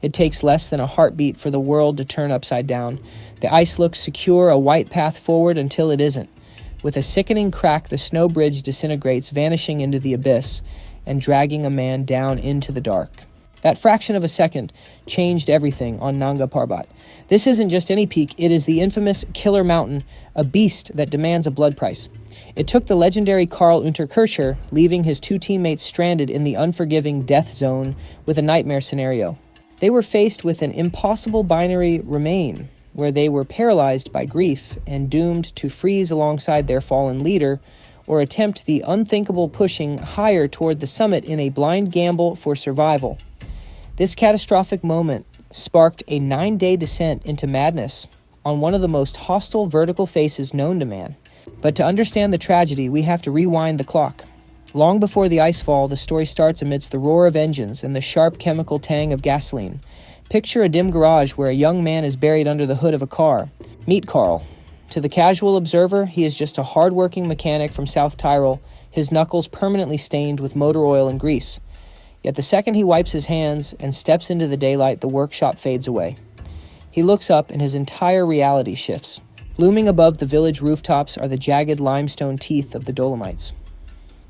It takes less than a heartbeat for the world to turn upside down. The ice looks secure, a white path forward until it isn't. With a sickening crack, the snow bridge disintegrates, vanishing into the abyss and dragging a man down into the dark. That fraction of a second changed everything on Nanga Parbat. This isn't just any peak, it is the infamous Killer Mountain, a beast that demands a blood price. It took the legendary Karl Unterkircher, leaving his two teammates stranded in the unforgiving death zone with a nightmare scenario. They were faced with an impossible binary remain, where they were paralyzed by grief and doomed to freeze alongside their fallen leader, or attempt the unthinkable pushing higher toward the summit in a blind gamble for survival. This catastrophic moment sparked a 9-day descent into madness on one of the most hostile vertical faces known to man. But to understand the tragedy, we have to rewind the clock. Long before the icefall, the story starts amidst the roar of engines and the sharp chemical tang of gasoline. Picture a dim garage where a young man is buried under the hood of a car. Meet Karl. To the casual observer, he is just a hard-working mechanic from South Tyrol, his knuckles permanently stained with motor oil and grease. Yet the second he wipes his hands and steps into the daylight, the workshop fades away. He looks up and his entire reality shifts. Looming above the village rooftops are the jagged limestone teeth of the Dolomites.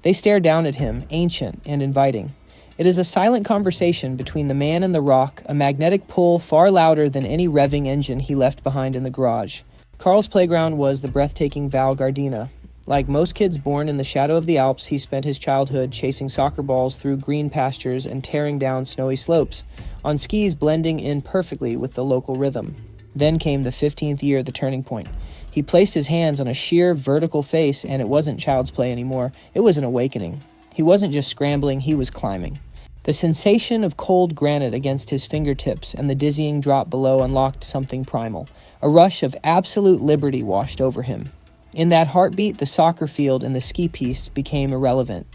They stare down at him, ancient and inviting. It is a silent conversation between the man and the rock, a magnetic pull far louder than any revving engine he left behind in the garage. Karl's playground was the breathtaking Val Gardena. Like most kids born in the shadow of the Alps, he spent his childhood chasing soccer balls through green pastures and tearing down snowy slopes, on skis blending in perfectly with the local rhythm. Then came the 15th year, the turning point. He placed his hands on a sheer vertical face, and it wasn't child's play anymore. It was an awakening. He wasn't just scrambling, he was climbing. The sensation of cold granite against his fingertips and the dizzying drop below unlocked something primal. A rush of absolute liberty washed over him. In that heartbeat, the soccer field and the ski piste became irrelevant.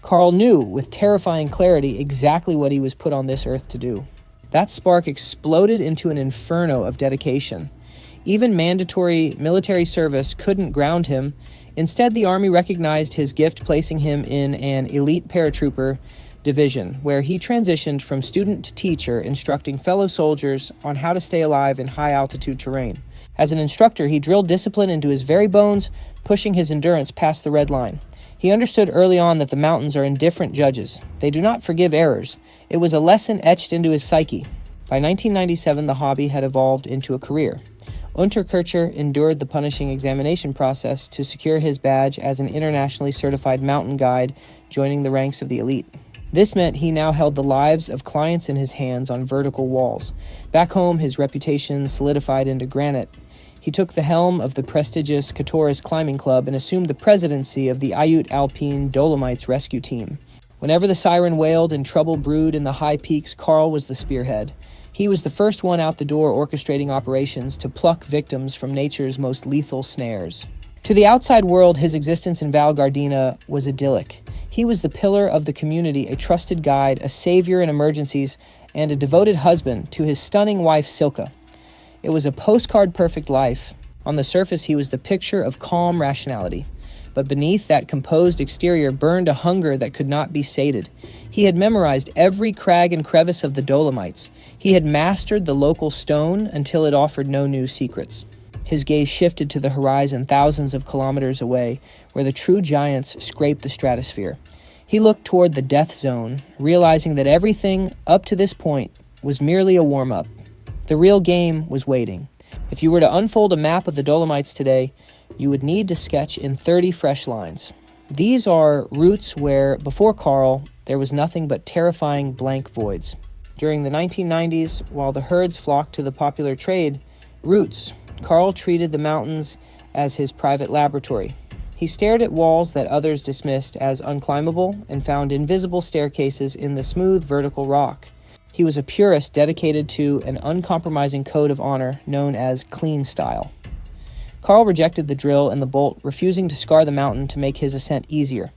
Karl knew, with terrifying clarity, exactly what he was put on this earth to do. That spark exploded into an inferno of dedication. Even mandatory military service couldn't ground him. Instead, the Army recognized his gift, placing him in an elite paratrooper division, where he transitioned from student to teacher, instructing fellow soldiers on how to stay alive in high-altitude terrain. As an instructor, he drilled discipline into his very bones, pushing his endurance past the red line. He understood early on that the mountains are indifferent judges. They do not forgive errors. It was a lesson etched into his psyche. By 1997, the hobby had evolved into a career. Unterkircher endured the punishing examination process to secure his badge as an internationally certified mountain guide, joining the ranks of the elite. This meant he now held the lives of clients in his hands on vertical walls. Back home, his reputation solidified into granite. He took the helm of the prestigious Kehrer Climbing Club and assumed the presidency of the Ute Alpine Dolomites rescue team. Whenever the siren wailed and trouble brewed in the high peaks, Karl was the spearhead. He was the first one out the door orchestrating operations to pluck victims from nature's most lethal snares. To the outside world, his existence in Val Gardena was idyllic. He was the pillar of the community, a trusted guide, a savior in emergencies, and a devoted husband to his stunning wife, Silke. It was a postcard-perfect life. On the surface, he was the picture of calm rationality. But beneath that composed exterior burned a hunger that could not be sated. He had memorized every crag and crevice of the Dolomites. He had mastered the local stone until it offered no new secrets. His gaze shifted to the horizon thousands of kilometers away, where the true giants scraped the stratosphere. He looked toward the death zone, realizing that everything up to this point was merely a warm-up. The real game was waiting. If you were to unfold a map of the Dolomites today, you would need to sketch in 30 fresh lines. These are routes where, before Karl, there was nothing but terrifying blank voids. During the 1990s, while the herds flocked to the popular trade routes, Karl treated the mountains as his private laboratory. He stared at walls that others dismissed as unclimbable and found invisible staircases in the smooth vertical rock. He was a purist dedicated to an uncompromising code of honor known as clean style. Karl rejected the drill and the bolt, refusing to scar the mountain to make his ascent easier.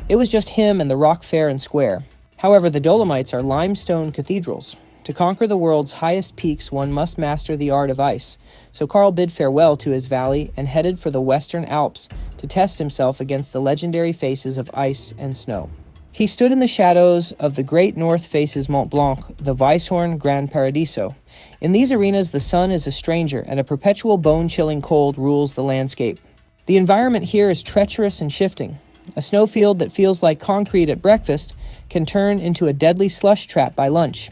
It was just him and the rock fair and square. However, the Dolomites are limestone cathedrals. To conquer the world's highest peaks, one must master the art of ice. So Karl bid farewell to his valley and headed for the Western Alps to test himself against the legendary faces of ice and snow. He stood in the shadows of the great North Faces Mont Blanc, the Weisshorn Gran Paradiso. In these arenas, the sun is a stranger, and a perpetual bone-chilling cold rules the landscape. The environment here is treacherous and shifting. A snowfield that feels like concrete at breakfast can turn into a deadly slush trap by lunch.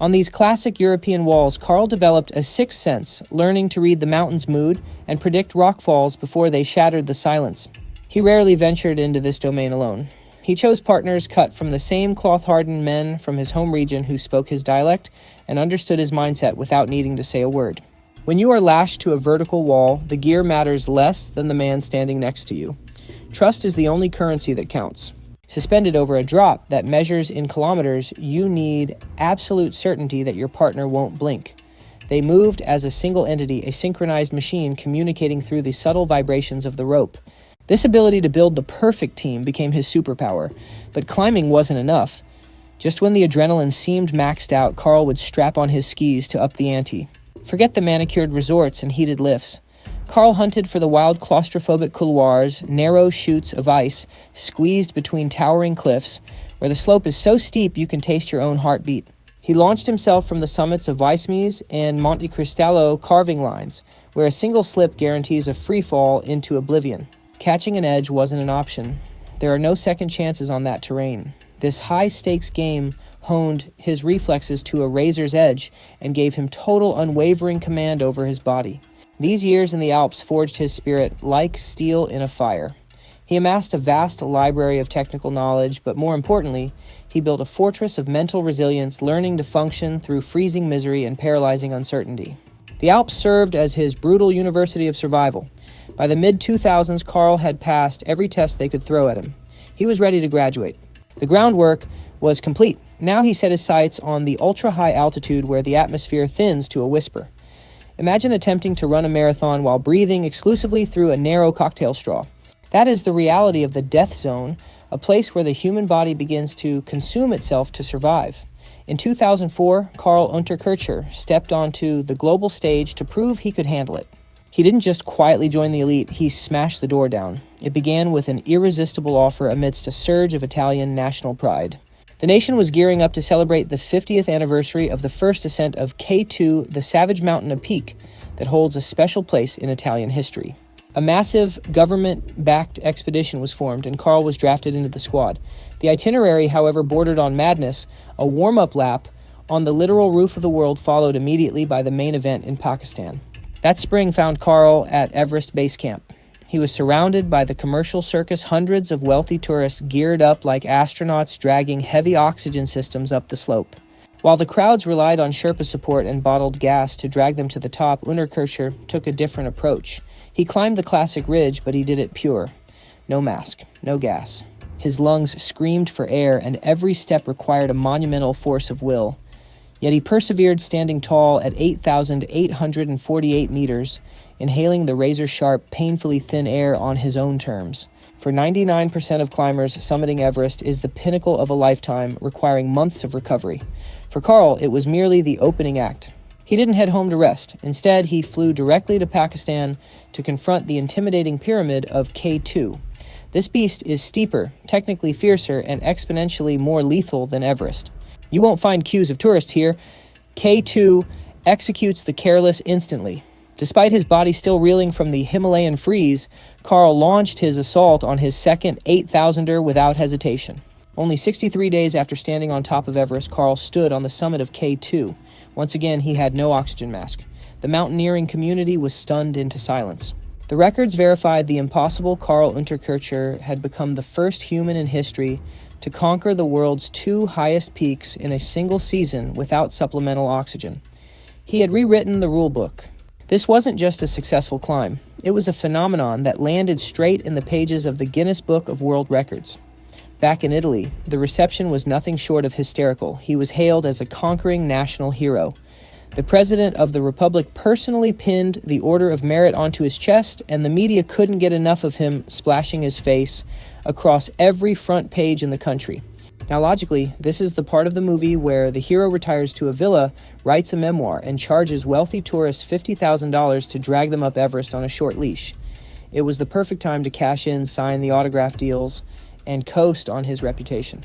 On these classic European walls, Karl developed a sixth sense, learning to read the mountain's mood and predict rockfalls before they shattered the silence. He rarely ventured into this domain alone. He chose partners cut from the same cloth-hardened men from his home region who spoke his dialect and understood his mindset without needing to say a word. When you are lashed to a vertical wall, the gear matters less than the man standing next to you. Trust is the only currency that counts. Suspended over a drop that measures in kilometers, you need absolute certainty that your partner won't blink. They moved as a single entity, a synchronized machine communicating through the subtle vibrations of the rope. This ability to build the perfect team became his superpower, but climbing wasn't enough. Just when the adrenaline seemed maxed out, Karl would strap on his skis to up the ante. Forget the manicured resorts and heated lifts. Karl hunted for the wild claustrophobic couloirs, narrow chutes of ice, squeezed between towering cliffs, where the slope is so steep you can taste your own heartbeat. He launched himself from the summits of Weissmies and Monte Cristallo carving lines, where a single slip guarantees a free fall into oblivion. Catching an edge wasn't an option. There are no second chances on that terrain. This high-stakes game honed his reflexes to a razor's edge and gave him total unwavering command over his body. These years in the Alps forged his spirit like steel in a fire. He amassed a vast library of technical knowledge, but more importantly, he built a fortress of mental resilience, learning to function through freezing misery and paralyzing uncertainty. The Alps served as his brutal university of survival. By the mid-2000s, Karl had passed every test they could throw at him. He was ready to graduate. The groundwork was complete. Now he set his sights on the ultra-high altitude where the atmosphere thins to a whisper. Imagine attempting to run a marathon while breathing exclusively through a narrow cocktail straw. That is the reality of the death zone, a place where the human body begins to consume itself to survive. In 2004, Karl Unterkircher stepped onto the global stage to prove he could handle it. He didn't just quietly join the elite, he smashed the door down. It began with an irresistible offer amidst a surge of Italian national pride. The nation was gearing up to celebrate the 50th anniversary of the first ascent of K2, the savage mountain of peak that holds a special place in Italian history. A massive government-backed expedition was formed, and Karl was drafted into the squad. The itinerary, however, bordered on madness. A warm-up lap on the literal roof of the world followed immediately by the main event in Pakistan. That spring found Karl at Everest Base Camp. He was surrounded by the commercial circus, hundreds of wealthy tourists geared up like astronauts dragging heavy oxygen systems up the slope. While the crowds relied on Sherpa support and bottled gas to drag them to the top, Unterkircher took a different approach. He climbed the classic ridge, but he did it pure. No mask, no gas. His lungs screamed for air, and every step required a monumental force of will. Yet he persevered, standing tall at 8,848 meters, inhaling the razor-sharp, painfully thin air on his own terms. For 99% of climbers, summiting Everest is the pinnacle of a lifetime, requiring months of recovery. For Karl, it was merely the opening act. He didn't head home to rest. Instead, he flew directly to Pakistan to confront the intimidating pyramid of K2. This beast is steeper, technically fiercer, and exponentially more lethal than Everest. You won't find queues of tourists here. K2 executes the careless instantly. Despite his body still reeling from the Himalayan freeze, Karl launched his assault on his second 8,000er without hesitation. Only 63 days after standing on top of Everest, Karl stood on the summit of K2. Once again, he had no oxygen mask. The mountaineering community was stunned into silence. The records verified the impossible. Karl Unterkircher had become the first human in history to conquer the world's two highest peaks in a single season without supplemental oxygen. He had rewritten the rulebook. This wasn't just a successful climb. It was a phenomenon that landed straight in the pages of the Guinness Book of World Records. Back in Italy, the reception was nothing short of hysterical. He was hailed as a conquering national hero. The President of the Republic personally pinned the Order of Merit onto his chest, and the media couldn't get enough of him splashing his face across every front page in the country. Now, logically, this is the part of the movie where the hero retires to a villa, writes a memoir, and charges wealthy tourists $50,000 to drag them up Everest on a short leash. It was the perfect time to cash in, sign the autograph deals, and coast on his reputation.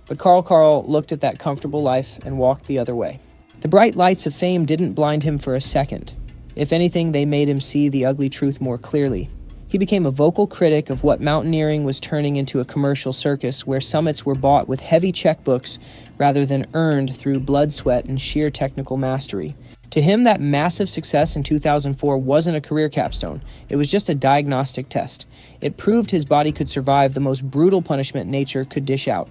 But Karl looked at that comfortable life and walked the other way. The bright lights of fame didn't blind him for a second. If anything, they made him see the ugly truth more clearly. He became a vocal critic of what mountaineering was turning into a commercial circus where summits were bought with heavy checkbooks rather than earned through blood, sweat, and sheer technical mastery. To him, that massive success in 2004 wasn't a career capstone. It was just a diagnostic test. It proved his body could survive the most brutal punishment nature could dish out.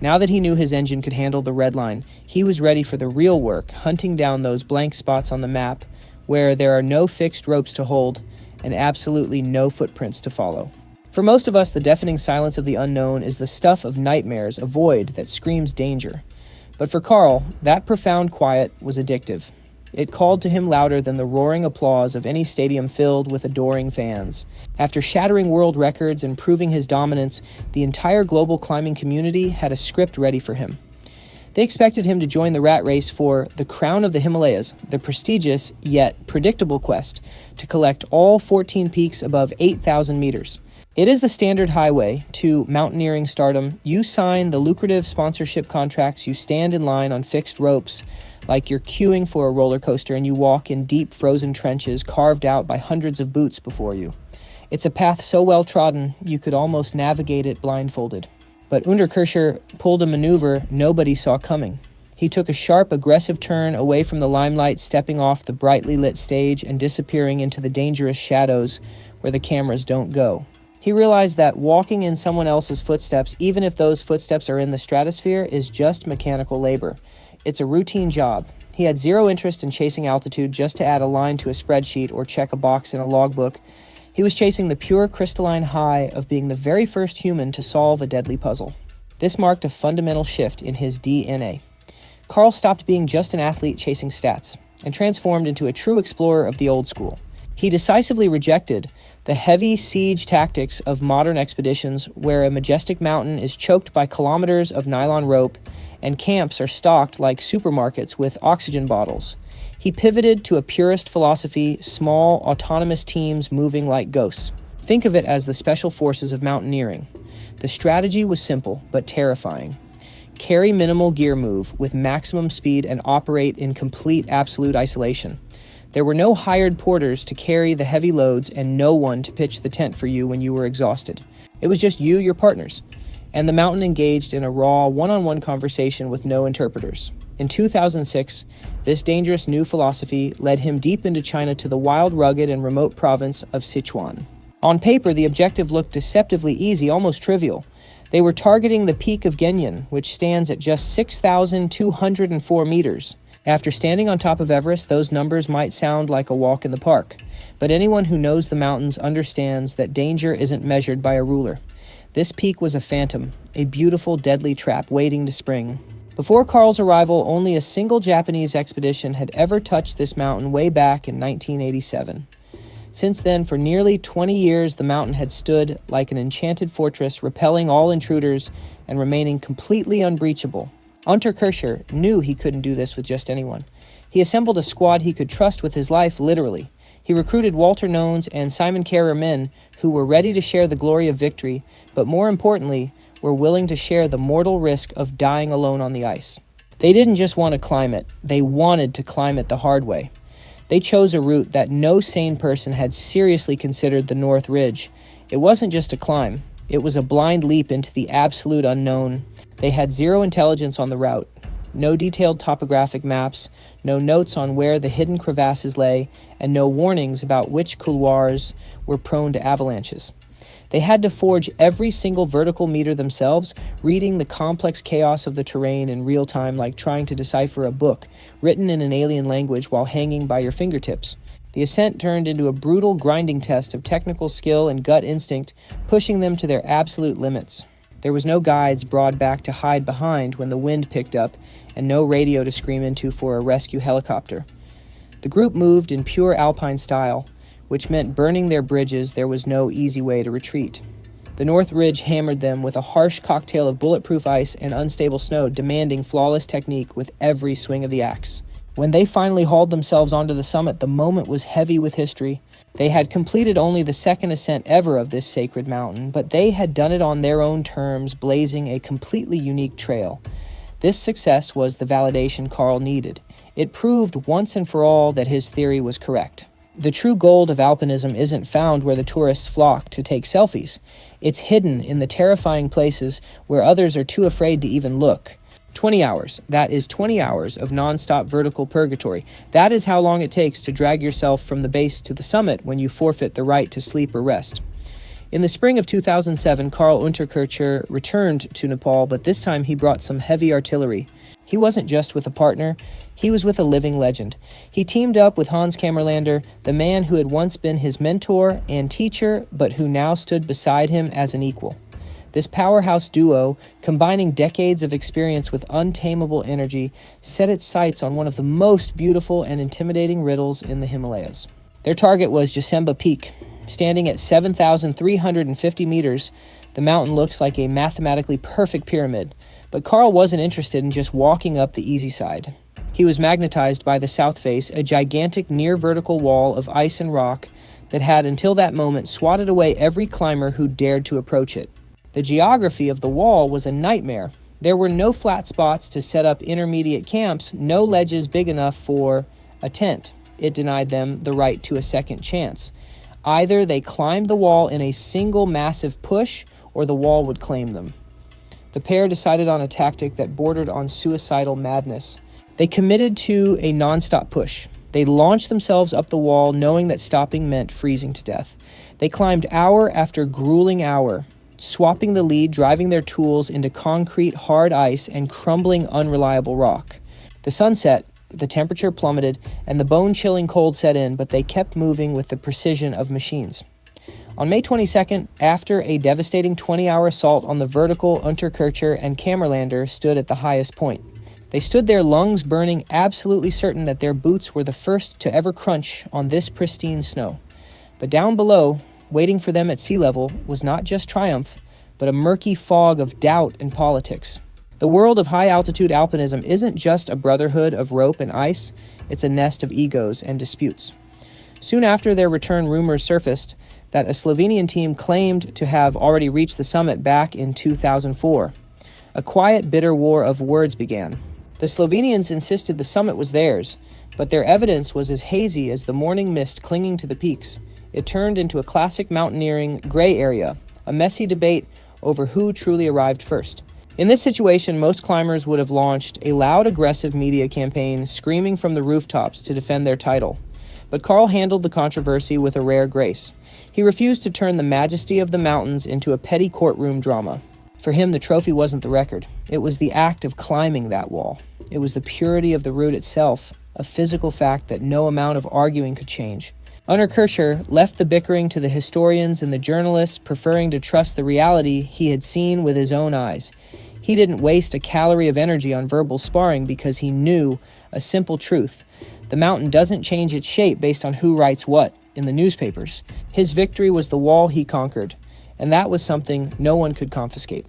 Now that he knew his engine could handle the red line, he was ready for the real work, hunting down those blank spots on the map where there are no fixed ropes to hold and absolutely no footprints to follow. For most of us, the deafening silence of the unknown is the stuff of nightmares, a void that screams danger. But for Karl, that profound quiet was addictive. It called to him louder than the roaring applause of any stadium filled with adoring fans. After shattering world records and proving his dominance, the entire global climbing community had a script ready for him. They expected him to join the rat race for the crown of the Himalayas, the prestigious yet predictable quest to collect all 14 peaks above 8,000 meters. It is the standard highway to mountaineering stardom. You sign the lucrative sponsorship contracts, you stand in line on fixed ropes like you're queuing for a roller coaster, and you walk in deep frozen trenches carved out by hundreds of boots before you. It's a path so well trodden you could almost navigate it blindfolded. But Unterkircher pulled a maneuver nobody saw coming. He took a sharp, aggressive turn away from the limelight, stepping off the brightly lit stage and disappearing into the dangerous shadows where the cameras don't go. He realized that walking in someone else's footsteps, even if those footsteps are in the stratosphere, is just mechanical labor. It's a routine job. He had zero interest in chasing altitude just to add a line to a spreadsheet or check a box in a logbook. He was chasing the pure crystalline high of being the very first human to solve a deadly puzzle. This marked a fundamental shift in his DNA. Karl stopped being just an athlete chasing stats and transformed into a true explorer of the old school. He decisively rejected the heavy siege tactics of modern expeditions where a majestic mountain is choked by kilometers of nylon rope and camps are stocked like supermarkets with oxygen bottles. He pivoted to a purist philosophy, small, autonomous teams moving like ghosts. Think of it as the special forces of mountaineering. The strategy was simple, but terrifying. Carry minimal gear move with maximum speed and operate in complete absolute isolation. There were no hired porters to carry the heavy loads and no one to pitch the tent for you when you were exhausted. It was just you, your partners, and the mountain engaged in a raw, one-on-one conversation with no interpreters. In 2006, this dangerous new philosophy led him deep into China to the wild, rugged, and remote province of Sichuan. On paper, the objective looked deceptively easy, almost trivial. They were targeting the peak of Genyan, which stands at just 6,204 meters. After standing on top of Everest, those numbers might sound like a walk in the park. But anyone who knows the mountains understands that danger isn't measured by a ruler. This peak was a phantom, a beautiful, deadly trap waiting to spring. Before Karl's arrival, only a single Japanese expedition had ever touched this mountain way back in 1987. Since then, for nearly 20 years, the mountain had stood like an enchanted fortress, repelling all intruders and remaining completely unbreachable. Unterkircher knew he couldn't do this with just anyone. He assembled a squad he could trust with his life, literally. He recruited Walter Nones and Simon Kehrer men who were ready to share the glory of victory, but more importantly, were willing to share the mortal risk of dying alone on the ice. They didn't just want to climb it, they wanted to climb it the hard way. They chose a route that no sane person had seriously considered, the North Ridge. It wasn't just a climb, it was a blind leap into the absolute unknown. They had zero intelligence on the route, no detailed topographic maps, no notes on where the hidden crevasses lay, and no warnings about which couloirs were prone to avalanches. They had to forge every single vertical meter themselves, reading the complex chaos of the terrain in real time like trying to decipher a book written in an alien language while hanging by your fingertips. The ascent turned into a brutal grinding test of technical skill and gut instinct, pushing them to their absolute limits. There was no guides broad back to hide behind when the wind picked up, and no radio to scream into for a rescue helicopter. The group moved in pure alpine style, which meant burning their bridges. There was no easy way to retreat. The North Ridge hammered them with a harsh cocktail of bulletproof ice and unstable snow, demanding flawless technique with every swing of the axe. When they finally hauled themselves onto the summit, the moment was heavy with history. They had completed only the second ascent ever of this sacred mountain, but they had done it on their own terms, blazing a completely unique trail. This success was the validation Karl needed. It proved once and for all that his theory was correct. The true gold of alpinism isn't found where the tourists flock to take selfies. It's hidden in the terrifying places where others are too afraid to even look. 20 hours. That is 20 hours of non-stop vertical purgatory. That is how long it takes to drag yourself from the base to the summit when you forfeit the right to sleep or rest. In the spring of 2007, Karl Unterkircher returned to Nepal, but this time he brought some heavy artillery. He wasn't just with a partner, he was with a living legend. He teamed up with Hans Kammerlander, the man who had once been his mentor and teacher, but who now stood beside him as an equal. This powerhouse duo, combining decades of experience with untamable energy, set its sights on one of the most beautiful and intimidating riddles in the Himalayas. Their target was Josemba Peak. Standing at 7,350 meters, the mountain looks like a mathematically perfect pyramid, but Karl wasn't interested in just walking up the easy side. He was magnetized by the south face, a gigantic near-vertical wall of ice and rock that had until that moment swatted away every climber who dared to approach it. The geography of the wall was a nightmare. There were no flat spots to set up intermediate camps, no ledges big enough for a tent. It denied them the right to a second chance. Either they climbed the wall in a single massive push, or the wall would claim them. The pair decided on a tactic that bordered on suicidal madness. They committed to a non-stop push. They launched themselves up the wall, knowing that stopping meant freezing to death. They climbed hour after grueling hour, swapping the lead, driving their tools into concrete, hard ice, and crumbling, unreliable rock. The sun set, the temperature plummeted, and the bone-chilling cold set in, but they kept moving with the precision of machines. On May 22nd, after a devastating 20-hour assault on the vertical, Unterkircher and Kammerlander stood at the highest point. They stood there, lungs burning, absolutely certain that their boots were the first to ever crunch on this pristine snow. But down below, waiting for them at sea level, was not just triumph, but a murky fog of doubt and politics. The world of high-altitude alpinism isn't just a brotherhood of rope and ice, it's a nest of egos and disputes. Soon after their return, rumors surfaced that a Slovenian team claimed to have already reached the summit back in 2004. A quiet, bitter war of words began. The Slovenians insisted the summit was theirs, but their evidence was as hazy as the morning mist clinging to the peaks. It turned into a classic mountaineering gray area, a messy debate over who truly arrived first. In this situation, most climbers would have launched a loud, aggressive media campaign, screaming from the rooftops to defend their title. But Karl handled the controversy with a rare grace. He refused to turn the majesty of the mountains into a petty courtroom drama. For him, the trophy wasn't the record. It was the act of climbing that wall. It was the purity of the route itself, a physical fact that no amount of arguing could change. Unterkircher left the bickering to the historians and the journalists, preferring to trust the reality he had seen with his own eyes. He didn't waste a calorie of energy on verbal sparring because he knew a simple truth. The mountain doesn't change its shape based on who writes what in the newspapers. His victory was the wall he conquered, and that was something no one could confiscate.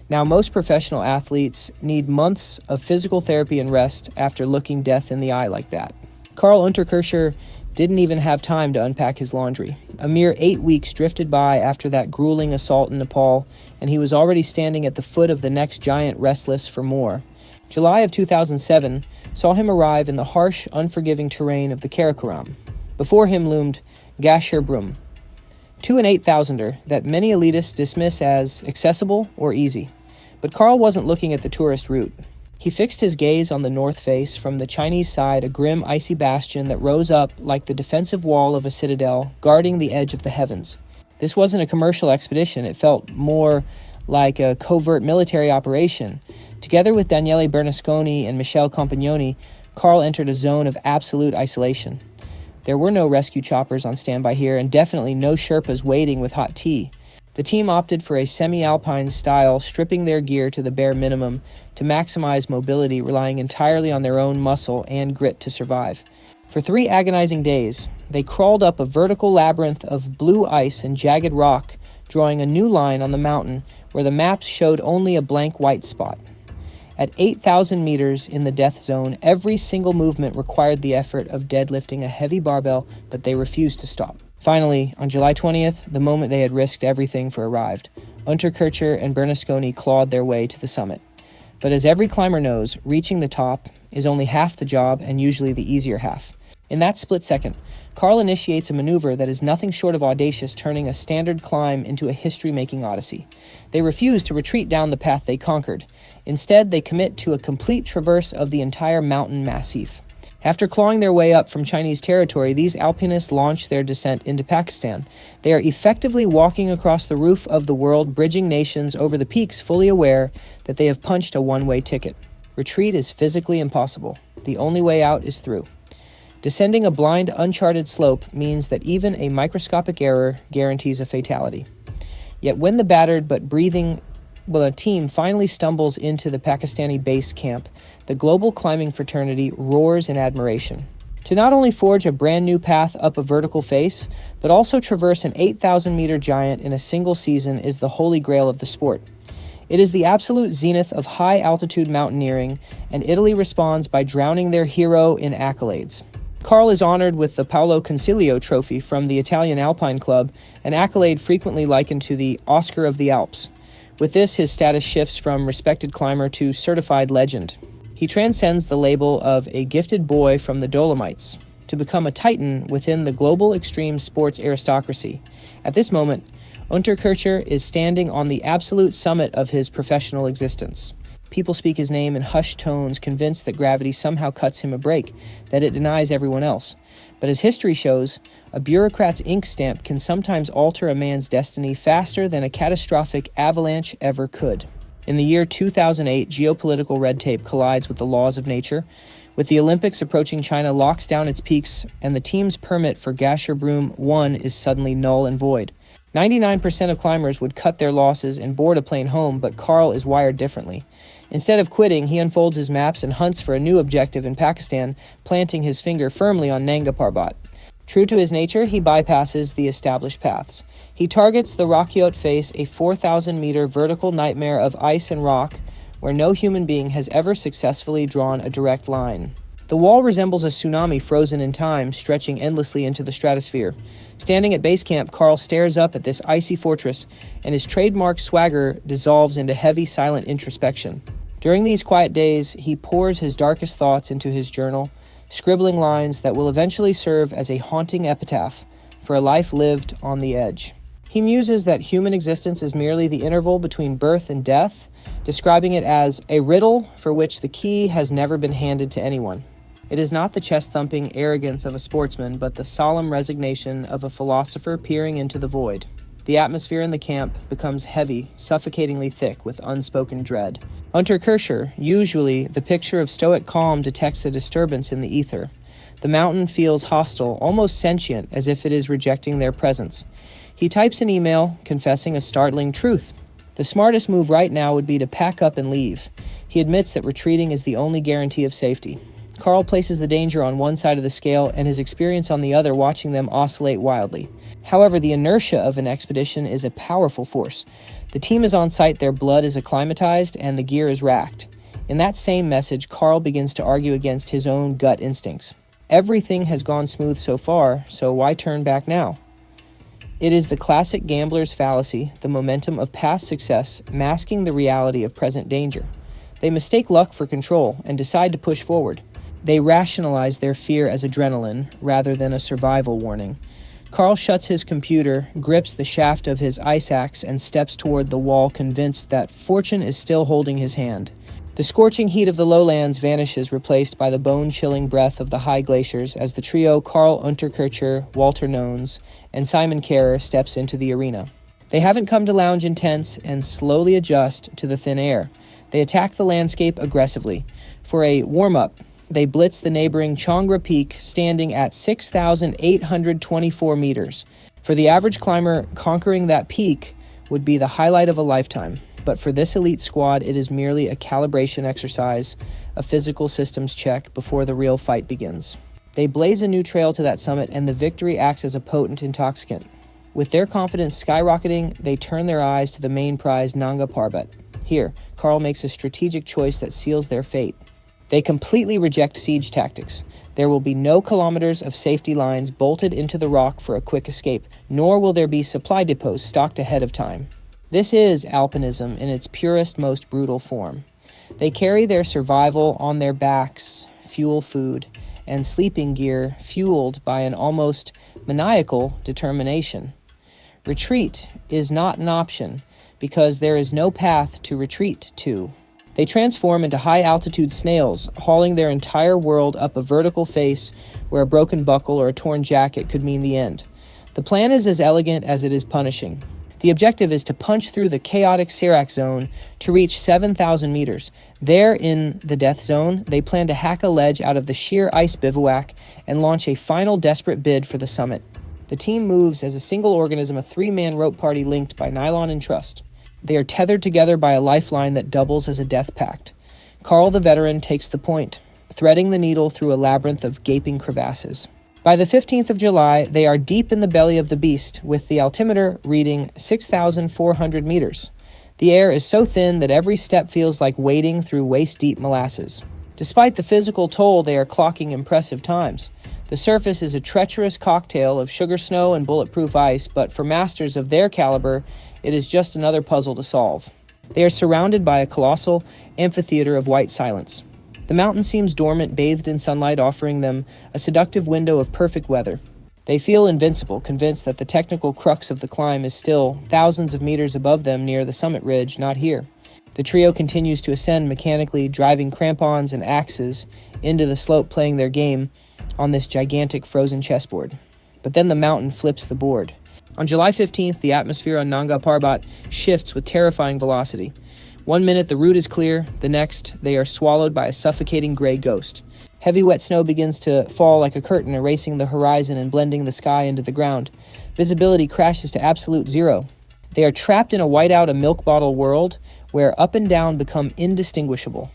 Now, most professional athletes need months of physical therapy and rest after looking death in the eye like that. Karl Unterkircher didn't even have time to unpack his laundry. A mere 8 weeks drifted by after that grueling assault in Nepal, and he was already standing at the foot of the next giant, restless for more. July of 2007 saw him arrive in the harsh, unforgiving terrain of the Kehrer. Before him loomed Gasherbrum, 2 and 8,000er that many elitists dismiss as accessible or easy. But Karl wasn't looking at the tourist route. He fixed his gaze on the north face, from the Chinese side, a grim, icy bastion that rose up like the defensive wall of a citadel, guarding the edge of the heavens. This wasn't a commercial expedition. It felt more like a covert military operation. Together with Daniele Bernasconi and Michele Compagnoni, Karl entered a zone of absolute isolation. There were no rescue choppers on standby here, and definitely no Sherpas waiting with hot tea. The team opted for a semi-alpine style, stripping their gear to the bare minimum to maximize mobility, relying entirely on their own muscle and grit to survive. For 3 agonizing days, they crawled up a vertical labyrinth of blue ice and jagged rock, drawing a new line on the mountain where the maps showed only a blank white spot. At 8,000 meters in the death zone, every single movement required the effort of deadlifting a heavy barbell, but they refused to stop. Finally, on July 20th, the moment they had risked everything for arrived. Unterkircher and Bernasconi clawed their way to the summit. But as every climber knows, reaching the top is only half the job and usually the easier half. In that split second, Karl initiates a maneuver that is nothing short of audacious, turning a standard climb into a history-making odyssey. They refuse to retreat down the path they conquered. Instead, they commit to a complete traverse of the entire mountain massif. After clawing their way up from Chinese territory, these alpinists launch their descent into Pakistan. They are effectively walking across the roof of the world, bridging nations over the peaks, fully aware that they have punched a one-way ticket. Retreat is physically impossible. The only way out is through. Descending a blind, uncharted slope means that even a microscopic error guarantees a fatality. Yet when the battered but breathing team finally stumbles into the Pakistani base camp, the global climbing fraternity roars in admiration. To not only forge a brand new path up a vertical face, but also traverse an 8,000-meter giant in a single season is the holy grail of the sport. It is the absolute zenith of high-altitude mountaineering, and Italy responds by drowning their hero in accolades. Karl is honored with the Paolo Consiglio Trophy from the Italian Alpine Club, an accolade frequently likened to the Oscar of the Alps. With this, his status shifts from respected climber to certified legend. He transcends the label of a gifted boy from the Dolomites to become a titan within the global extreme sports aristocracy. At this moment, Unterkircher is standing on the absolute summit of his professional existence. People speak his name in hushed tones, convinced that gravity somehow cuts him a break, that it denies everyone else. But as history shows, a bureaucrat's ink stamp can sometimes alter a man's destiny faster than a catastrophic avalanche ever could. In the year 2008, geopolitical red tape collides with the laws of nature. With the Olympics approaching, China locks down its peaks, and the team's permit for Gasherbrum 1 is suddenly null and void. 99% of climbers would cut their losses and board a plane home, but Karl is wired differently. Instead of quitting, he unfolds his maps and hunts for a new objective in Pakistan, planting his finger firmly on Nanga Parbat. True to his nature, he bypasses the established paths. He targets the Rakyot face, a 4,000-meter vertical nightmare of ice and rock, where no human being has ever successfully drawn a direct line. The wall resembles a tsunami frozen in time, stretching endlessly into the stratosphere. Standing at base camp, Karl stares up at this icy fortress, and his trademark swagger dissolves into heavy, silent introspection. During these quiet days, he pours his darkest thoughts into his journal, scribbling lines that will eventually serve as a haunting epitaph for a life lived on the edge. He muses that human existence is merely the interval between birth and death, describing it as a riddle for which the key has never been handed to anyone. It is not the chest-thumping arrogance of a sportsman, but the solemn resignation of a philosopher peering into the void. The atmosphere in the camp becomes heavy, suffocatingly thick with unspoken dread. Unterkircher, usually the picture of stoic calm, detects a disturbance in the ether. The mountain feels hostile, almost sentient, as if it is rejecting their presence. He types an email confessing a startling truth. The smartest move right now would be to pack up and leave. He admits that retreating is the only guarantee of safety. Karl places the danger on one side of the scale and his experience on the other, watching them oscillate wildly. However, the inertia of an expedition is a powerful force. The team is on site, their blood is acclimatized, and the gear is racked. In that same message, Karl begins to argue against his own gut instincts. Everything has gone smooth so far, so why turn back now? It is the classic gambler's fallacy, the momentum of past success masking the reality of present danger. They mistake luck for control and decide to push forward. They rationalize their fear as adrenaline rather than a survival warning. Karl shuts his computer, grips the shaft of his ice axe, and steps toward the wall, convinced that fortune is still holding his hand. The scorching heat of the lowlands vanishes, replaced by the bone-chilling breath of the high glaciers, as the trio Karl Unterkircher, Walter Nones, and Simon Kehrer steps into the arena. They haven't come to lounge in tents and slowly adjust to the thin air. They attack the landscape aggressively. For a warm-up, they blitz the neighboring Chongra Peak, standing at 6,824 meters. For the average climber, conquering that peak would be the highlight of a lifetime. But for this elite squad, it is merely a calibration exercise, a physical systems check before the real fight begins. They blaze a new trail to that summit, and the victory acts as a potent intoxicant. With their confidence skyrocketing, they turn their eyes to the main prize, Nanga Parbat. Here, Karl makes a strategic choice that seals their fate. They completely reject siege tactics. There will be no kilometers of safety lines bolted into the rock for a quick escape, nor will there be supply depots stocked ahead of time. This is alpinism in its purest, most brutal form. They carry their survival on their backs, fuel, food, and sleeping gear fueled by an almost maniacal determination. Retreat is not an option because there is no path to retreat to. They transform into high-altitude snails, hauling their entire world up a vertical face where a broken buckle or a torn jacket could mean the end. The plan is as elegant as it is punishing. The objective is to punch through the chaotic Serac zone to reach 7,000 meters. There, in the death zone, they plan to hack a ledge out of the sheer ice bivouac and launch a final desperate bid for the summit. The team moves as a single organism, a three-man rope party linked by nylon and trust. They are tethered together by a lifeline that doubles as a death pact. Karl the veteran takes the point, threading the needle through a labyrinth of gaping crevasses. By the 15th of July, they are deep in the belly of the beast, with the altimeter reading 6,400 meters. The air is so thin that every step feels like wading through waist-deep molasses. Despite the physical toll, they are clocking impressive times. The surface is a treacherous cocktail of sugar snow and bulletproof ice, but for masters of their caliber, it is just another puzzle to solve. They are surrounded by a colossal amphitheater of white silence. The mountain seems dormant, bathed in sunlight, offering them a seductive window of perfect weather. They feel invincible, convinced that the technical crux of the climb is still thousands of meters above them near the summit ridge, not here. The trio continues to ascend mechanically, driving crampons and axes into the slope, playing their game on this gigantic frozen chessboard. But then the mountain flips the board. On July 15th, the atmosphere on Nanga Parbat shifts with terrifying velocity. 1 minute the route is clear, the next they are swallowed by a suffocating gray ghost. Heavy wet snow begins to fall like a curtain, erasing the horizon and blending the sky into the ground. Visibility crashes to absolute zero. They are trapped in a whiteout, a milk bottle world where up and down become indistinguishable.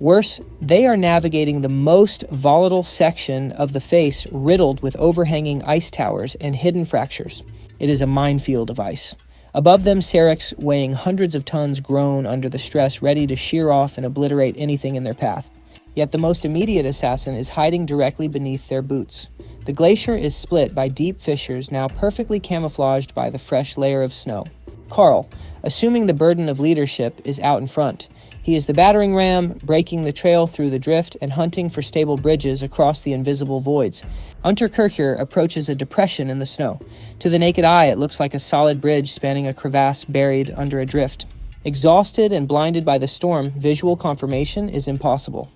Worse, they are navigating the most volatile section of the face, riddled with overhanging ice towers and hidden fractures. It is a minefield of ice. Above them, seracs weighing hundreds of tons groan under the stress, ready to shear off and obliterate anything in their path. Yet the most immediate assassin is hiding directly beneath their boots. The glacier is split by deep fissures, now perfectly camouflaged by the fresh layer of snow. Karl, assuming the burden of leadership, is out in front. He is the battering ram, breaking the trail through the drift and hunting for stable bridges across the invisible voids. Unterkircher approaches a depression in the snow. To the naked eye, it looks like a solid bridge spanning a crevasse buried under a drift. Exhausted and blinded by the storm, visual confirmation is impossible.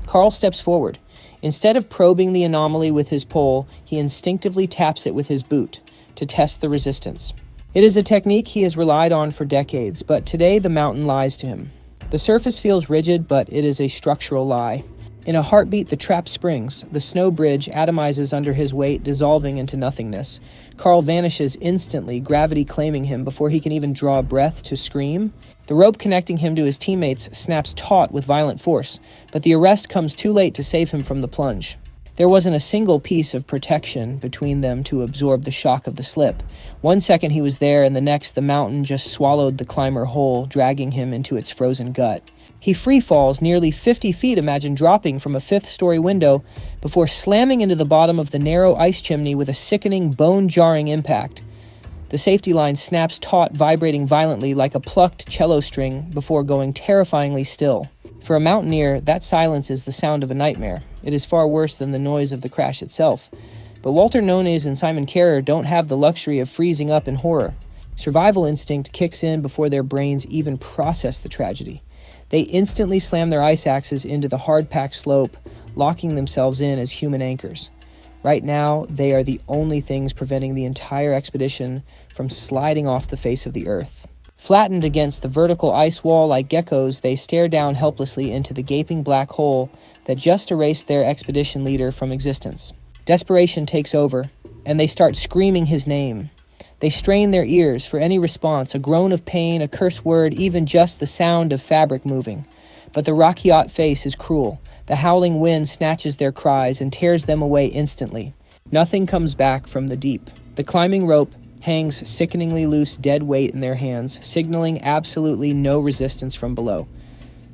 Karl steps forward. Instead of probing the anomaly with his pole, he instinctively taps it with his boot to test the resistance. It is a technique he has relied on for decades, but today the mountain lies to him. The surface feels rigid, but it is a structural lie. In a heartbeat, the trap springs. The snow bridge atomizes under his weight, dissolving into nothingness. Karl vanishes instantly, gravity claiming him before he can even draw a breath to scream. The rope connecting him to his teammates snaps taut with violent force, but the arrest comes too late to save him from the plunge. There wasn't a single piece of protection between them to absorb the shock of the slip. 1 second he was there, and the next the mountain just swallowed the climber whole, dragging him into its frozen gut. He free falls nearly 50 feet, imagine dropping from a 5th-story window, before slamming into the bottom of the narrow ice chimney with a sickening, bone-jarring impact. The safety line snaps taut, vibrating violently like a plucked cello string before going terrifyingly still. For a mountaineer, that silence is the sound of a nightmare. It is far worse than the noise of the crash itself. But Walter Nones and Simon Kehrer don't have the luxury of freezing up in horror. Survival instinct kicks in before their brains even process the tragedy. They instantly slam their ice axes into the hard-packed slope, locking themselves in as human anchors. Right now, they are the only things preventing the entire expedition from sliding off the face of the earth. Flattened against the vertical ice wall like geckos, they stare down helplessly into the gaping black hole that just erased their expedition leader from existence. Desperation takes over, and they start screaming his name. They strain their ears for any response, a groan of pain, a curse word, even just the sound of fabric moving. But the Rakiat face is cruel. The howling wind snatches their cries and tears them away instantly. Nothing comes back from the deep. The climbing rope hangs sickeningly loose dead weight in their hands, signaling absolutely no resistance from below.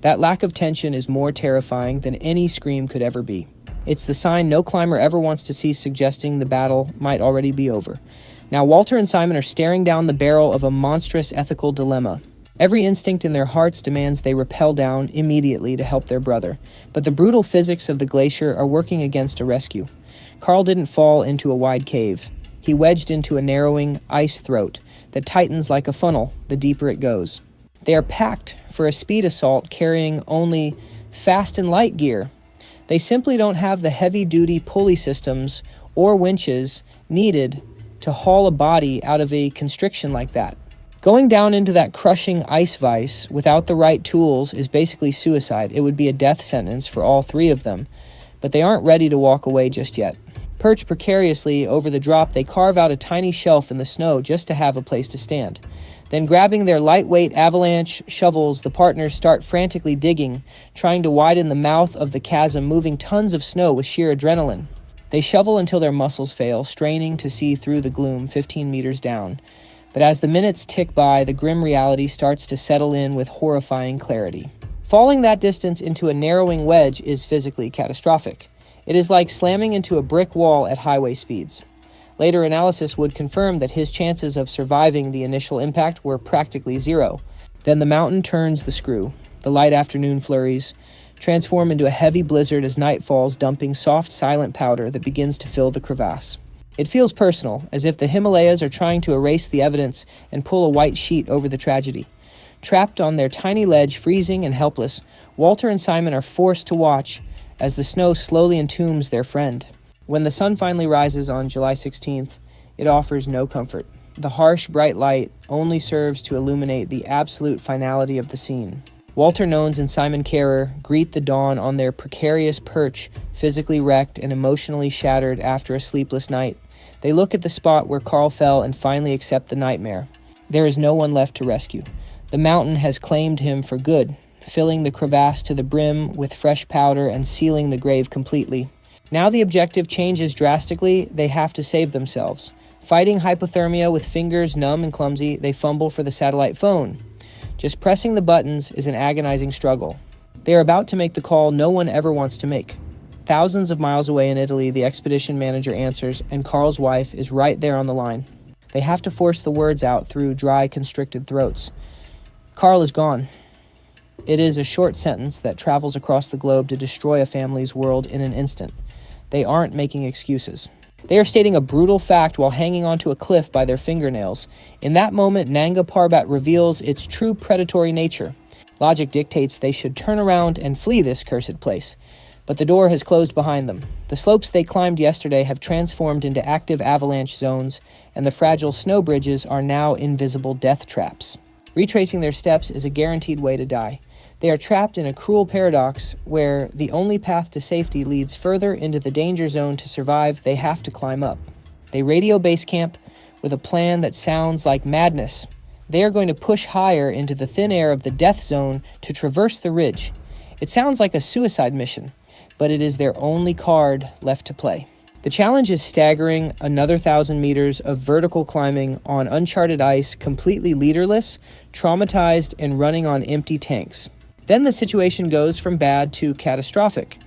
That lack of tension is more terrifying than any scream could ever be. It's the sign no climber ever wants to see, suggesting the battle might already be over. Now Walter and Simon are staring down the barrel of a monstrous ethical dilemma. Every instinct in their hearts demands they rappel down immediately to help their brother, but the brutal physics of the glacier are working against a rescue. Karl didn't fall into a wide cave. He wedged into a narrowing ice throat that tightens like a funnel the deeper it goes. They are packed for a speed assault carrying only fast and light gear. They simply don't have the heavy-duty pulley systems or winches needed to haul a body out of a constriction like that. Going down into that crushing ice vise without the right tools is basically suicide. It would be a death sentence for all three of them, but they aren't ready to walk away just yet. Perched precariously over the drop, they carve out a tiny shelf in the snow just to have a place to stand. Then, grabbing their lightweight avalanche shovels, the partners start frantically digging, trying to widen the mouth of the chasm, moving tons of snow with sheer adrenaline. They shovel until their muscles fail, straining to see through the gloom 15 meters down. But as the minutes tick by, the grim reality starts to settle in with horrifying clarity. Falling that distance into a narrowing wedge is physically catastrophic. It is like slamming into a brick wall at highway speeds. Later analysis would confirm that his chances of surviving the initial impact were practically zero. Then the mountain turns the screw. The light afternoon flurries transform into a heavy blizzard as night falls, dumping soft, silent powder that begins to fill the crevasse. It feels personal, as if the Himalayas are trying to erase the evidence and pull a white sheet over the tragedy. Trapped on their tiny ledge, freezing and helpless, Walter and Simon are forced to watch as the snow slowly entombs their friend. When the sun finally rises on July 16th, it offers no comfort. The harsh, bright light only serves to illuminate the absolute finality of the scene. Walter Nones and Simon Kehrer greet the dawn on their precarious perch, physically wrecked and emotionally shattered after a sleepless night. They look at the spot where Karl fell and finally accept the nightmare. There is no one left to rescue. The mountain has claimed him for good, filling the crevasse to the brim with fresh powder and sealing the grave completely. Now the objective changes drastically. They have to save themselves. Fighting hypothermia with fingers numb and clumsy, they fumble for the satellite phone. Just pressing the buttons is an agonizing struggle. They are about to make the call no one ever wants to make. Thousands of miles away in Italy, the expedition manager answers, and Karl's wife is right there on the line. They have to force the words out through dry, constricted throats. Karl is gone. It is a short sentence that travels across the globe to destroy a family's world in an instant. They aren't making excuses. They are stating a brutal fact while hanging onto a cliff by their fingernails. In that moment, Nanga Parbat reveals its true predatory nature. Logic dictates they should turn around and flee this cursed place. But the door has closed behind them. The slopes they climbed yesterday have transformed into active avalanche zones, and the fragile snow bridges are now invisible death traps. Retracing their steps is a guaranteed way to die. They are trapped in a cruel paradox where the only path to safety leads further into the danger zone. To survive, they have to climb up. They radio base camp with a plan that sounds like madness. They are going to push higher into the thin air of the death zone to traverse the ridge. It sounds like a suicide mission, but it is their only card left to play. The challenge is staggering: another 1,000 meters of vertical climbing on uncharted ice, completely leaderless, traumatized, and running on empty tanks. Then the situation goes from bad to catastrophic.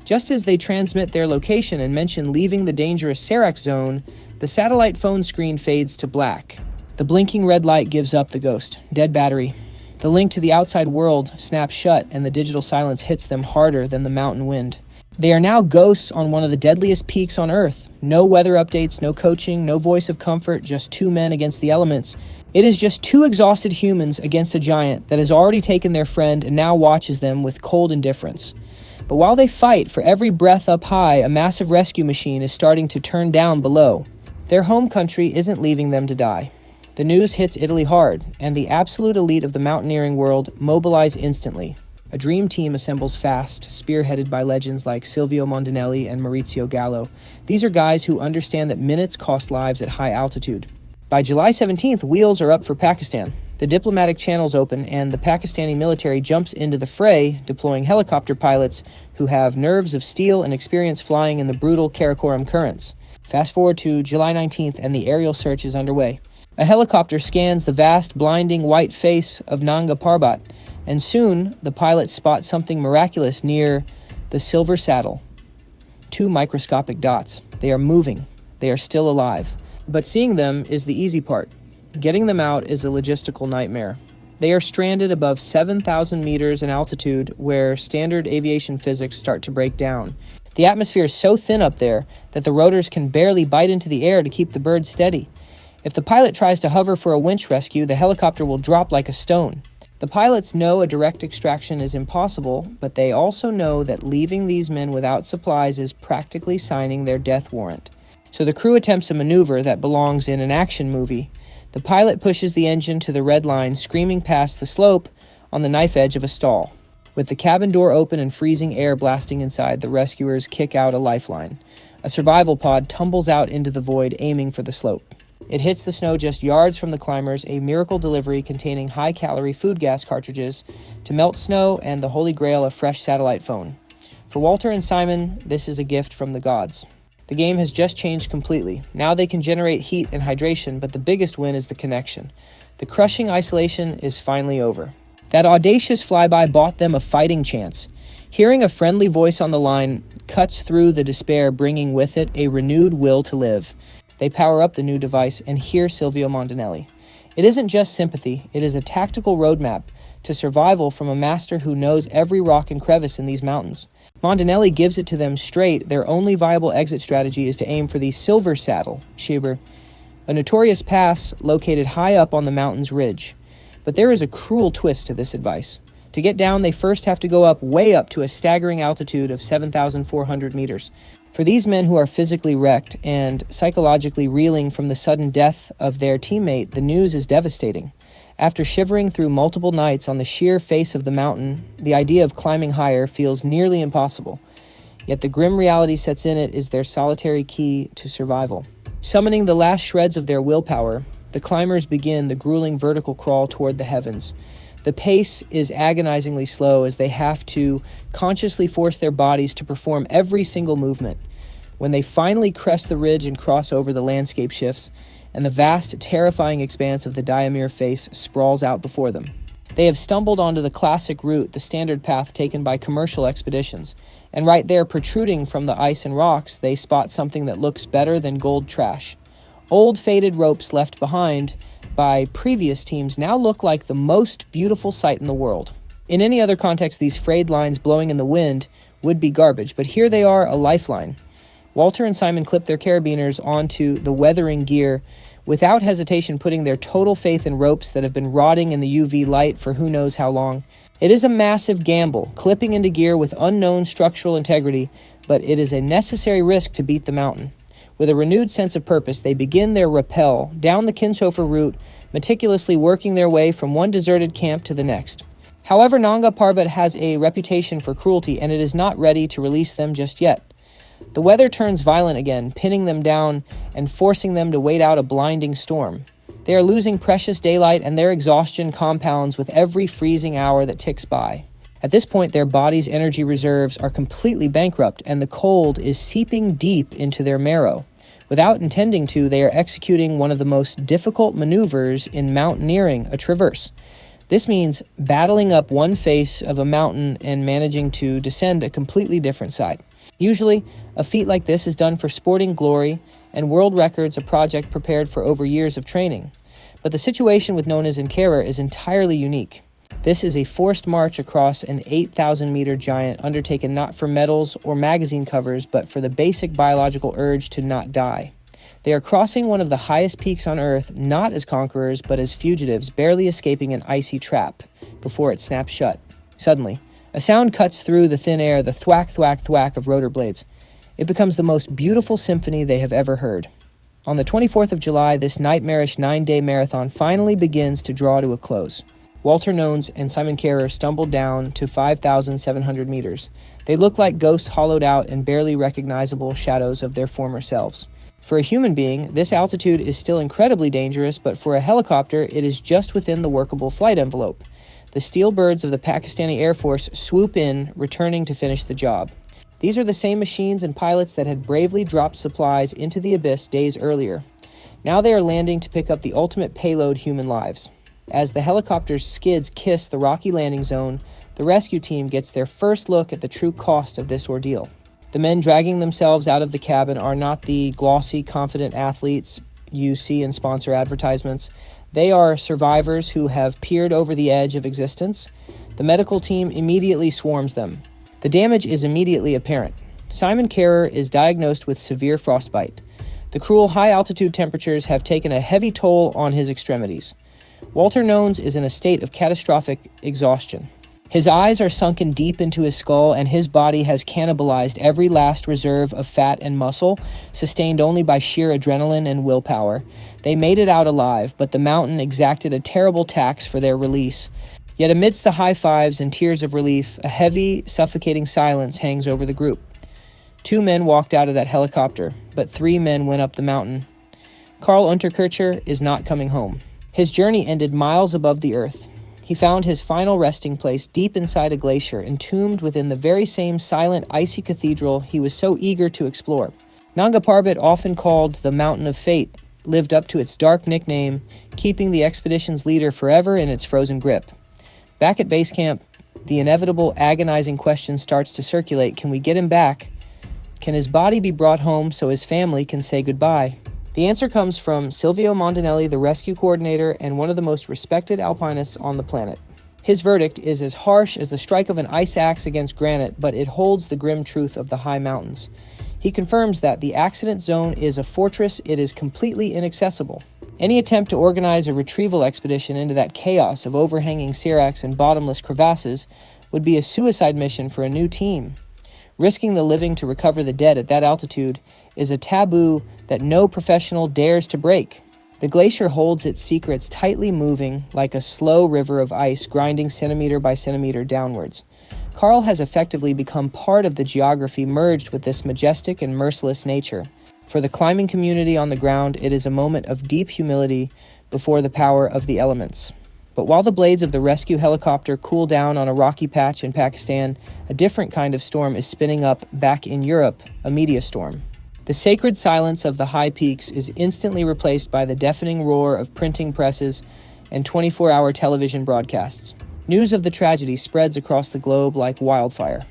Just as they transmit their location and mention leaving the dangerous Serac zone, the satellite phone screen fades to black. The blinking red light gives up the ghost. Dead battery. The link to the outside world snaps shut, and the digital silence hits them harder than the mountain wind. They are now ghosts on one of the deadliest peaks on Earth. No weather updates, no coaching, no voice of comfort, just two men against the elements. It is just two exhausted humans against a giant that has already taken their friend and now watches them with cold indifference. But while they fight for every breath up high, a massive rescue machine is starting to turn down below. Their home country isn't leaving them to die. The news hits Italy hard, and the absolute elite of the mountaineering world mobilize instantly. A dream team assembles fast, spearheaded by legends like Silvio Mondinelli and Maurizio Gallo. These are guys who understand that minutes cost lives at high altitude. By July 17th, wheels are up for Pakistan. The diplomatic channels open, and the Pakistani military jumps into the fray, deploying helicopter pilots who have nerves of steel and experience flying in the brutal Karakoram currents. Fast forward to July 19th, and the aerial search is underway. A helicopter scans the vast, blinding white face of Nanga Parbat, and soon the pilots spot something miraculous near the silver saddle. 2 microscopic dots. They are moving. They are still alive. But seeing them is the easy part. Getting them out is a logistical nightmare. They are stranded above 7,000 meters in altitude where standard aviation physics start to break down. The atmosphere is so thin up there that the rotors can barely bite into the air to keep the bird steady. If the pilot tries to hover for a winch rescue, the helicopter will drop like a stone. The pilots know a direct extraction is impossible, but they also know that leaving these men without supplies is practically signing their death warrant. So the crew attempts a maneuver that belongs in an action movie. The pilot pushes the engine to the red line, screaming past the slope on the knife edge of a stall. With the cabin door open and freezing air blasting inside, the rescuers kick out a lifeline. A survival pod tumbles out into the void, aiming for the slope. It hits the snow just yards from the climbers, a miracle delivery containing high-calorie food gas cartridges to melt snow and the holy grail of fresh satellite phone. For Walter and Simon, this is a gift from the gods. The game has just changed completely. Now they can generate heat and hydration, but the biggest win is the connection. The crushing isolation is finally over. That audacious flyby bought them a fighting chance. Hearing a friendly voice on the line cuts through the despair, bringing with it a renewed will to live. They power up the new device and hear Silvio Montanelli. It isn't just sympathy, it is a tactical roadmap to survival from a master who knows every rock and crevice in these mountains. Montanelli gives it to them straight. Their only viable exit strategy is to aim for the Silver Saddle, Schieber, a notorious pass located high up on the mountain's ridge. But there is a cruel twist to this advice. To get down, they first have to go up way up to a staggering altitude of 7,400 meters. For these men who are physically wrecked and psychologically reeling from the sudden death of their teammate, the news is devastating. After shivering through multiple nights on the sheer face of the mountain, the idea of climbing higher feels nearly impossible. Yet the grim reality sets in. It is their solitary key to survival. Summoning the last shreds of their willpower, the climbers begin the grueling vertical crawl toward the heavens. The pace is agonizingly slow as they have to consciously force their bodies to perform every single movement. When they finally crest the ridge and cross over, the landscape shifts, and the vast, terrifying expanse of the Diamir face sprawls out before them. They have stumbled onto the classic route, the standard path taken by commercial expeditions, and right there, protruding from the ice and rocks, they spot something that looks better than gold trash. Old faded ropes left behind by previous teams now look like the most beautiful sight in the world. In any other context, these frayed lines blowing in the wind would be garbage, but here they are, a lifeline. Walter and Simon clip their carabiners onto the weathering gear, without hesitation putting their total faith in ropes that have been rotting in the UV light for who knows how long. It is a massive gamble, clipping into gear with unknown structural integrity, but it is a necessary risk to beat the mountain. With a renewed sense of purpose, they begin their rappel down the Kinshofer route, meticulously working their way from one deserted camp to the next. However, Nanga Parbat has a reputation for cruelty, and it is not ready to release them just yet. The weather turns violent again, pinning them down and forcing them to wait out a blinding storm. They are losing precious daylight, and their exhaustion compounds with every freezing hour that ticks by. At this point, their body's energy reserves are completely bankrupt, and the cold is seeping deep into their marrow. Without intending to, they are executing one of the most difficult maneuvers in mountaineering, a traverse. This means battling up one face of a mountain and managing to descend a completely different side. Usually, a feat like this is done for sporting glory, and world records a project prepared for over years of training. But the situation with Nona and Kehrer is entirely unique. This is a forced march across an 8,000-meter giant undertaken not for medals or magazine covers, but for the basic biological urge to not die. They are crossing one of the highest peaks on Earth, not as conquerors, but as fugitives, barely escaping an icy trap before it snaps shut. Suddenly, a sound cuts through the thin air, the thwack, thwack, thwack of rotor blades. It becomes the most beautiful symphony they have ever heard. On the 24th of July, this nightmarish 9-day marathon finally begins to draw to a close. Walter Nones and Simon Kehrer stumbled down to 5,700 meters. They look like ghosts hollowed out and barely recognizable shadows of their former selves. For a human being, this altitude is still incredibly dangerous, but for a helicopter, it is just within the workable flight envelope. The steel birds of the Pakistani Air Force swoop in, returning to finish the job. These are the same machines and pilots that had bravely dropped supplies into the abyss days earlier. Now they are landing to pick up the ultimate payload: human lives. As the helicopter's skids kiss the rocky landing zone, the rescue team gets their first look at the true cost of this ordeal. The men dragging themselves out of the cabin are not the glossy, confident athletes you see in sponsor advertisements. They are survivors who have peered over the edge of existence. The medical team immediately swarms them. The damage is immediately apparent. Simon Kehrer is diagnosed with severe frostbite. The cruel high-altitude temperatures have taken a heavy toll on his extremities. Walter Nones is in a state of catastrophic exhaustion. His eyes are sunken deep into his skull, and his body has cannibalized every last reserve of fat and muscle, sustained only by sheer adrenaline and willpower. They made it out alive, but the mountain exacted a terrible tax for their release. Yet amidst the high fives and tears of relief, a heavy, suffocating silence hangs over the group. 2 men walked out of that helicopter, but 3 men went up the mountain. Karl Unterkircher is not coming home. His journey ended miles above the earth. He found his final resting place deep inside a glacier, entombed within the very same silent, icy cathedral he was so eager to explore. Nanga Parbat, often called the Mountain of Fate, lived up to its dark nickname, keeping the expedition's leader forever in its frozen grip. Back at base camp, the inevitable, agonizing question starts to circulate: can we get him back? Can his body be brought home so his family can say goodbye? The answer comes from Silvio Montanelli, the rescue coordinator and one of the most respected alpinists on the planet. His verdict is as harsh as the strike of an ice axe against granite, but it holds the grim truth of the high mountains. He confirms that the accident zone is a fortress. It is completely inaccessible. Any attempt to organize a retrieval expedition into that chaos of overhanging seracs and bottomless crevasses would be a suicide mission for a new team. Risking the living to recover the dead at that altitude is a taboo that no professional dares to break. The glacier holds its secrets, tightly moving like a slow river of ice grinding centimeter by centimeter downwards. Karl has effectively become part of the geography merged with this majestic and merciless nature. For the climbing community on the ground, it is a moment of deep humility before the power of the elements. But while the blades of the rescue helicopter cool down on a rocky patch in Pakistan, a different kind of storm is spinning up back in Europe, a media storm. The sacred silence of the high peaks is instantly replaced by the deafening roar of printing presses and 24-hour television broadcasts. News of the tragedy spreads across the globe like wildfire.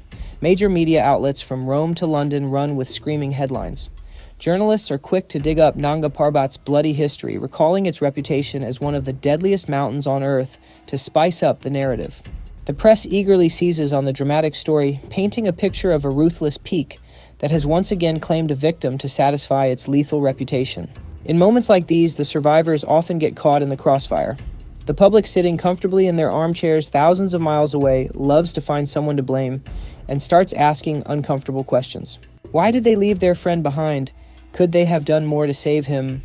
Major media outlets from Rome to London run with screaming headlines. Journalists are quick to dig up Nanga Parbat's bloody history, recalling its reputation as one of the deadliest mountains on Earth to spice up the narrative. The press eagerly seizes on the dramatic story, painting a picture of a ruthless peak that has once again claimed a victim to satisfy its lethal reputation. In moments like these, the survivors often get caught in the crossfire. The public, sitting comfortably in their armchairs thousands of miles away, loves to find someone to blame and starts asking uncomfortable questions. Why did they leave their friend behind? Could they have done more to save him?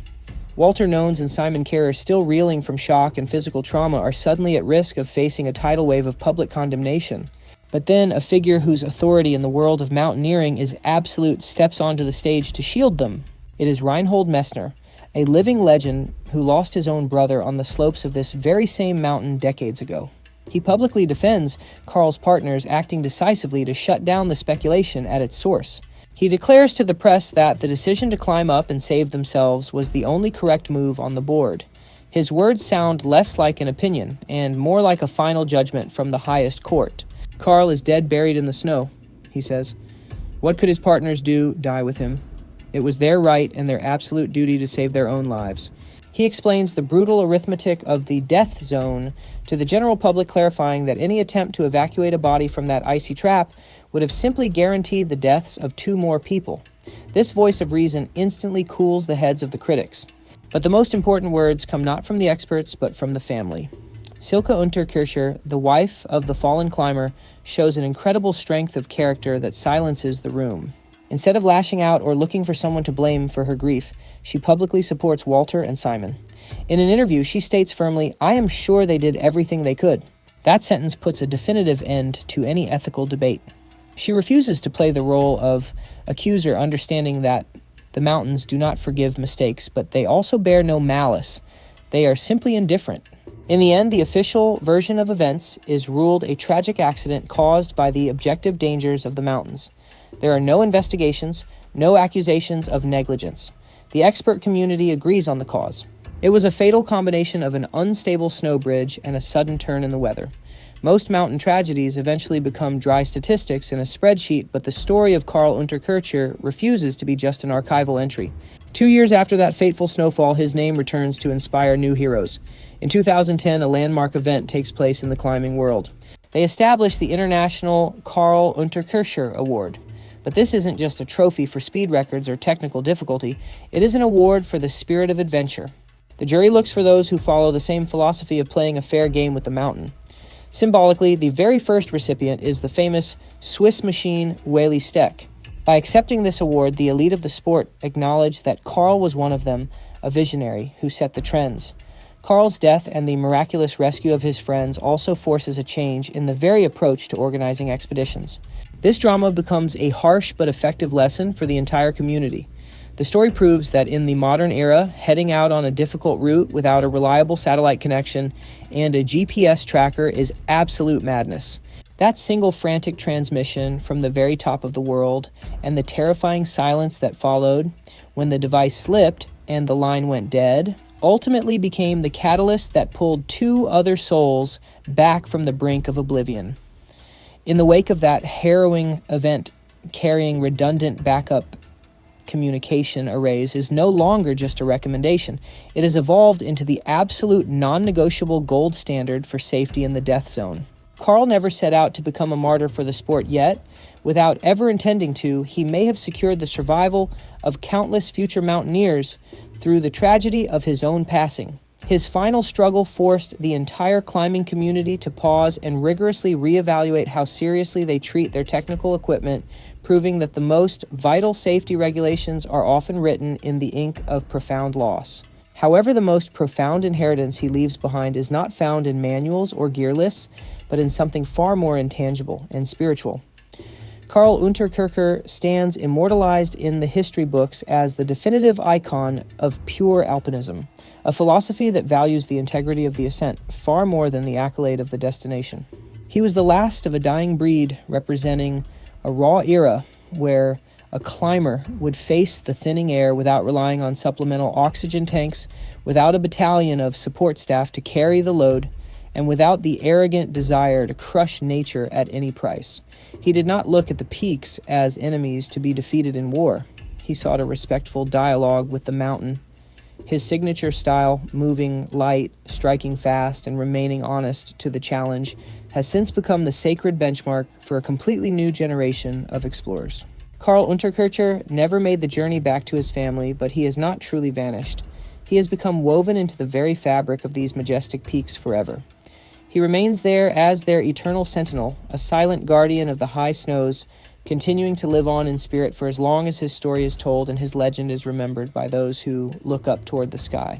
Walter Nones and Simon Kehrer, still reeling from shock and physical trauma, are suddenly at risk of facing a tidal wave of public condemnation. But then a figure whose authority in the world of mountaineering is absolute steps onto the stage to shield them. It is Reinhold Messner, a living legend who lost his own brother on the slopes of this very same mountain decades ago. He publicly defends Karl's partners, acting decisively to shut down the speculation at its source. He declares to the press that the decision to climb up and save themselves was the only correct move on the board. His words sound less like an opinion and more like a final judgment from the highest court. Karl is dead, buried in the snow, he says. What could his partners do? Die with him. It was their right and their absolute duty to save their own lives. He explains the brutal arithmetic of the death zone to the general public, clarifying that any attempt to evacuate a body from that icy trap would have simply guaranteed the deaths of 2 more people. This voice of reason instantly cools the heads of the critics. But the most important words come not from the experts, but from the family. Silke Unterkircher, the wife of the fallen climber, shows an incredible strength of character that silences the room. Instead of lashing out or looking for someone to blame for her grief, she publicly supports Walter and Simon. In an interview, she states firmly, "I am sure they did everything they could." That sentence puts a definitive end to any ethical debate. She refuses to play the role of accuser, understanding that the mountains do not forgive mistakes, but they also bear no malice. They are simply indifferent. In the end, the official version of events is ruled a tragic accident caused by the objective dangers of the mountains. There are no investigations, no accusations of negligence. The expert community agrees on the cause. It was a fatal combination of an unstable snow bridge and a sudden turn in the weather. Most mountain tragedies eventually become dry statistics in a spreadsheet, but the story of Karl Unterkircher refuses to be just an archival entry. 2 years after that fateful snowfall, his name returns to inspire new heroes. In 2010, a landmark event takes place in the climbing world. They established the International Karl Unterkircher Award. But this isn't just a trophy for speed records or technical difficulty. It is an award for the spirit of adventure. The jury looks for those who follow the same philosophy of playing a fair game with the mountain. Symbolically, the very first recipient is the famous Swiss machine Wally Steck. By accepting this award, the elite of the sport acknowledge that Karl was one of them, a visionary who set the trends. Karl's death and the miraculous rescue of his friends also forces a change in the very approach to organizing expeditions. This drama becomes a harsh but effective lesson for the entire community. The story proves that in the modern era, heading out on a difficult route without a reliable satellite connection and a GPS tracker is absolute madness. That single frantic transmission from the very top of the world and the terrifying silence that followed when the device slipped and the line went dead ultimately became the catalyst that pulled 2 other souls back from the brink of oblivion. In the wake of that harrowing event, carrying redundant backup communication arrays is no longer just a recommendation. It has evolved into the absolute non-negotiable gold standard for safety in the death zone. Karl never set out to become a martyr for the sport yet. Without ever intending to, he may have secured the survival of countless future mountaineers through the tragedy of his own passing. His final struggle forced the entire climbing community to pause and rigorously reevaluate how seriously they treat their technical equipment, proving that the most vital safety regulations are often written in the ink of profound loss. However, the most profound inheritance he leaves behind is not found in manuals or gear lists, but in something far more intangible and spiritual. Karl Unterkircher stands immortalized in the history books as the definitive icon of pure alpinism, a philosophy that values the integrity of the ascent far more than the accolade of the destination. He was the last of a dying breed representing a raw era where a climber would face the thinning air without relying on supplemental oxygen tanks, without a battalion of support staff to carry the load, and without the arrogant desire to crush nature at any price. He did not look at the peaks as enemies to be defeated in war. He sought a respectful dialogue with the mountain. His signature style, moving light, striking fast, and remaining honest to the challenge, has since become the sacred benchmark for a completely new generation of explorers. Karl Unterkircher never made the journey back to his family, but he has not truly vanished. He has become woven into the very fabric of these majestic peaks forever. He remains there as their eternal sentinel, a silent guardian of the high snows, continuing to live on in spirit for as long as his story is told and his legend is remembered by those who look up toward the sky.